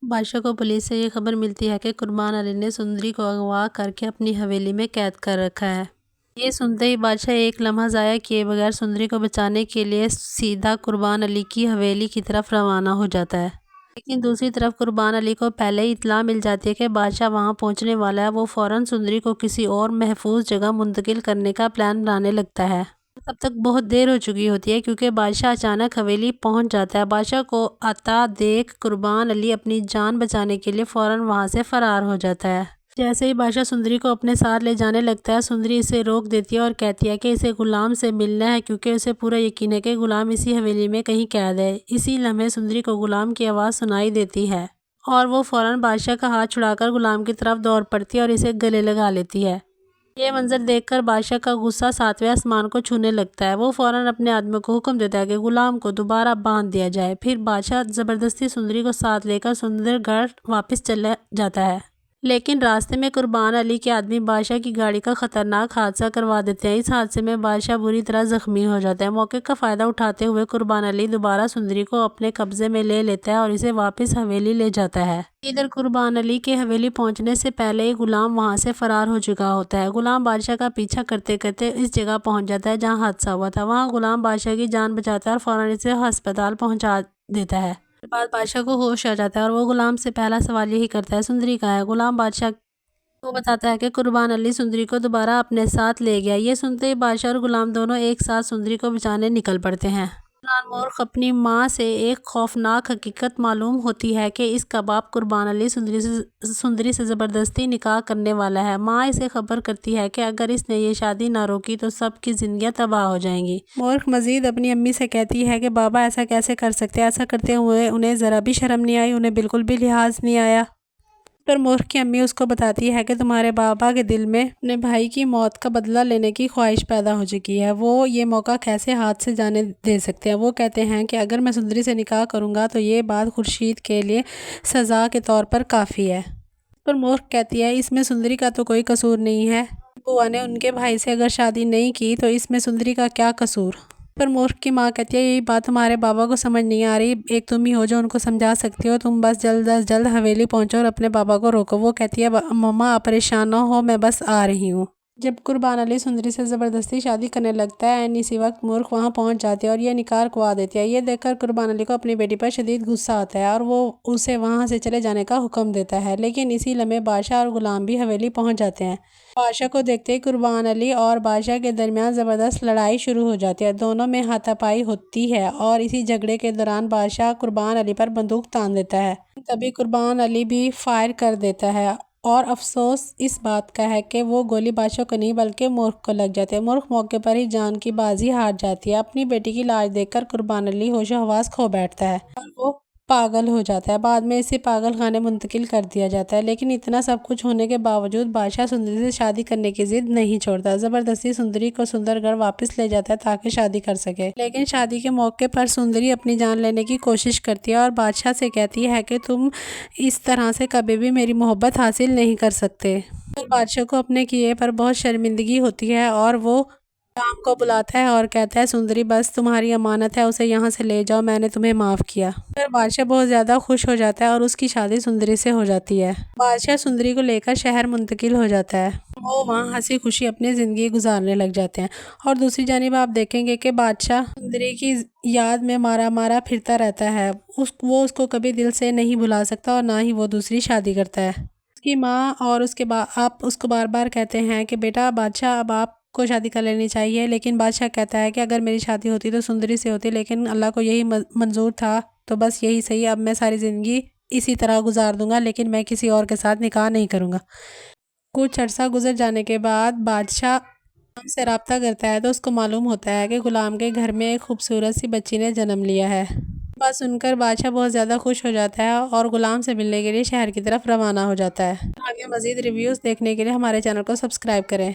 بادشاہ کو پولیس سے یہ خبر ملتی ہے کہ قربان علی نے سندری کو اغوا کر کے اپنی حویلی میں قید کر رکھا ہے۔ یہ سنتے ہی بادشاہ ایک لمحہ ضائع کیے بغیر سندری کو بچانے کے لیے سیدھا قربان علی کی حویلی کی طرف روانہ ہو جاتا ہے۔ لیکن دوسری طرف قربان علی کو پہلے ہی اطلاع مل جاتی ہے کہ بادشاہ وہاں پہنچنے والا ہے۔ وہ فوراً سندری کو کسی اور محفوظ جگہ منتقل کرنے کا پلان بنانے لگتا ہے۔ تب تک بہت دیر ہو چکی ہوتی ہے کیونکہ بادشاہ اچانک حویلی پہنچ جاتا ہے۔ بادشاہ کو آتا دیکھ قربان علی اپنی جان بچانے کے لیے فوراً وہاں سے فرار ہو جاتا ہے۔ جیسے ہی بادشاہ سندری کو اپنے ساتھ لے جانے لگتا ہے، سندری اسے روک دیتی ہے اور کہتی ہے کہ اسے غلام سے ملنا ہے کیونکہ اسے پورا یقین ہے کہ غلام اسی حویلی میں کہیں قید ہے۔ اسی لمحے سندری کو غلام کی آواز سنائی دیتی ہے اور وہ فوراً بادشاہ کا ہاتھ چھڑا کر غلام کی طرف دوڑ پڑتی ہے اور اسے گلے لگا لیتی ہے۔ یہ منظر دیکھ کر بادشاہ کا غصہ ساتویں آسمان کو چھونے لگتا ہے۔ وہ فوراً اپنے آدمیوں کو حکم دیتا ہے کہ غلام کو دوبارہ باندھ دیا جائے۔ پھر بادشاہ زبردستی سندری کو ساتھ لے کر سندر گڑھ واپس چلا جاتا ہے۔ لیکن راستے میں قربان علی کے آدمی بادشاہ کی گاڑی کا خطرناک حادثہ کروا دیتے ہیں۔ اس حادثے میں بادشاہ بری طرح زخمی ہو جاتا ہے۔ موقع کا فائدہ اٹھاتے ہوئے قربان علی دوبارہ سندری کو اپنے قبضے میں لے لیتا ہے اور اسے واپس حویلی لے جاتا ہے۔ ادھر قربان علی کے حویلی پہنچنے سے پہلے ہی غلام وہاں سے فرار ہو چکا ہوتا ہے۔ غلام بادشاہ کا پیچھا کرتے کرتے اس جگہ پہنچ جاتا ہے جہاں حادثہ ہوا تھا۔ وہاں غلام بادشاہ کی جان بچاتا ہے اور فوراً اسے ہسپتال پہنچا دیتا ہے۔ اس کے بعد بادشاہ کو ہوش آ جاتا ہے اور وہ غلام سے پہلا سوال یہی کرتا ہے، سندری کہاں ہے؟ غلام بادشاہ کو بتاتا ہے کہ قربان علی سندری کو دوبارہ اپنے ساتھ لے گیا۔ یہ سنتے ہی بادشاہ اور غلام دونوں ایک ساتھ سندری کو بچانے نکل پڑتے ہیں۔ مورخ اپنی ماں سے ایک خوفناک حقیقت معلوم ہوتی ہے کہ اس کا باپ قربان علی سندری سے زبردستی نکاح کرنے والا ہے۔ ماں اسے خبر کرتی ہے کہ اگر اس نے یہ شادی نہ روکی تو سب کی زندگیاں تباہ ہو جائیں گی۔ مورخ مزید اپنی امی سے کہتی ہے کہ بابا ایسا کیسے کر سکتے؟ ایسا کرتے ہوئے انہیں ذرا بھی شرم نہیں آئی، انہیں بالکل بھی لحاظ نہیں آیا۔ پر مورخ کی امی اس کو بتاتی ہے کہ تمہارے بابا کے دل میں اپنے بھائی کی موت کا بدلہ لینے کی خواہش پیدا ہو چکی ہے، وہ یہ موقع کیسے ہاتھ سے جانے دے سکتے ہیں؟ وہ کہتے ہیں کہ اگر میں سندری سے نکاح کروں گا تو یہ بات خورشید کے لیے سزا کے طور پر کافی ہے۔ پر مورخ کہتی ہے اس میں سندری کا تو کوئی قصور نہیں ہے، بوا نے ان کے بھائی سے اگر شادی نہیں کی تو اس میں سندری کا کیا قصور؟ پر مورخ کی ماں کہتی ہے یہی بات تمہارے بابا کو سمجھ نہیں آ رہی، ایک تم ہی ہو جو ان کو سمجھا سکتی ہو، تم بس جلد از جلد حویلی پہنچو اور اپنے بابا کو روکو۔ وہ کہتی ہے مما آپ پریشان نہ ہو، میں بس آ رہی ہوں۔ جب قربان علی سندری سے زبردستی شادی کرنے لگتا ہے، اسی وقت مورخ وہاں پہنچ جاتی ہے اور یہ نکاح رکوا دیتی ہے۔ یہ دیکھ کر قربان علی کو اپنی بیٹی پر شدید غصہ آتا ہے اور وہ اسے وہاں سے چلے جانے کا حکم دیتا ہے، لیکن اسی لمحے بادشاہ اور غلام بھی حویلی پہنچ جاتے ہیں۔ بادشاہ کو دیکھتے ہی قربان علی اور بادشاہ کے درمیان زبردست لڑائی شروع ہو جاتی ہے، دونوں میں ہاتھا پائی ہوتی ہے اور اسی جھگڑے کے دوران بادشاہ قربان علی پر بندوق تان دیتا ہے۔ تبھی قربان علی بھی فائر کر دیتا ہے اور افسوس اس بات کا ہے کہ وہ گولی بادشاہ کو نہیں بلکہ مورخ کو لگ جاتی ہے۔ مورخ موقع پر ہی جان کی بازی ہار جاتی ہے۔ اپنی بیٹی کی لاش دیکھ کر قربان علی ہوش و حواس کھو بیٹھتا ہے اور وہ پاگل ہو جاتا ہے۔ بعد میں اسے پاگل خانے منتقل کر دیا جاتا ہے، لیکن اتنا سب کچھ ہونے کے باوجود بادشاہ سندری سے شادی کرنے کی ضد نہیں چھوڑتا۔ زبردستی سندری کو سندر گڑھ واپس لے جاتا ہے تاکہ شادی کر سکے، لیکن شادی کے موقع پر سندری اپنی جان لینے کی کوشش کرتی ہے اور بادشاہ سے کہتی ہے کہ تم اس طرح سے کبھی بھی میری محبت حاصل نہیں کر سکتے۔ پر بادشاہ کو اپنے کیے پر بہت شرمندگی ہوتی ہے اور وہ غلام کو بلاتا ہے اور کہتا ہے سندری بس تمہاری امانت ہے، اسے یہاں سے لے جاؤ، میں نے تمہیں معاف کیا۔ پر بادشاہ بہت زیادہ خوش ہو جاتا ہے اور اس کی شادی سندری سے ہو جاتی ہے۔ بادشاہ سندری کو لے کر شہر منتقل ہو جاتا ہے، وہ وہاں ہنسی خوشی اپنی زندگی گزارنے لگ جاتے ہیں۔ اور دوسری جانب آپ دیکھیں گے کہ بادشاہ سندری کی یاد میں مارا مارا پھرتا رہتا ہے، وہ اس کو کبھی دل سے نہیں بھلا سکتا اور نہ ہی وہ دوسری شادی کرتا ہے۔ اس کی ماں اور اس کے باپ اس کو بار بار کہتے ہیں کہ بیٹا بادشاہ اب آپ کو شادی کر لینی چاہیے، لیکن بادشاہ کہتا ہے کہ اگر میری شادی ہوتی تو سندری سے ہوتی، لیکن اللہ کو یہی منظور تھا تو بس یہی صحیح، اب میں ساری زندگی اسی طرح گزار دوں گا، لیکن میں کسی اور کے ساتھ نکاح نہیں کروں گا۔ کچھ عرصہ گزر جانے کے بعد بادشاہ غلام سے رابطہ کرتا ہے تو اس کو معلوم ہوتا ہے کہ غلام کے گھر میں ایک خوبصورت سی بچی نے جنم لیا ہے۔ بس سن کر بادشاہ بہت زیادہ خوش ہو جاتا ہے اور غلام سے ملنے کے لیے شہر کی طرف روانہ ہو جاتا ہے۔ آگے مزید ریویوز دیکھنے کے لیے ہمارے چینل کو سبسکرائب کریں۔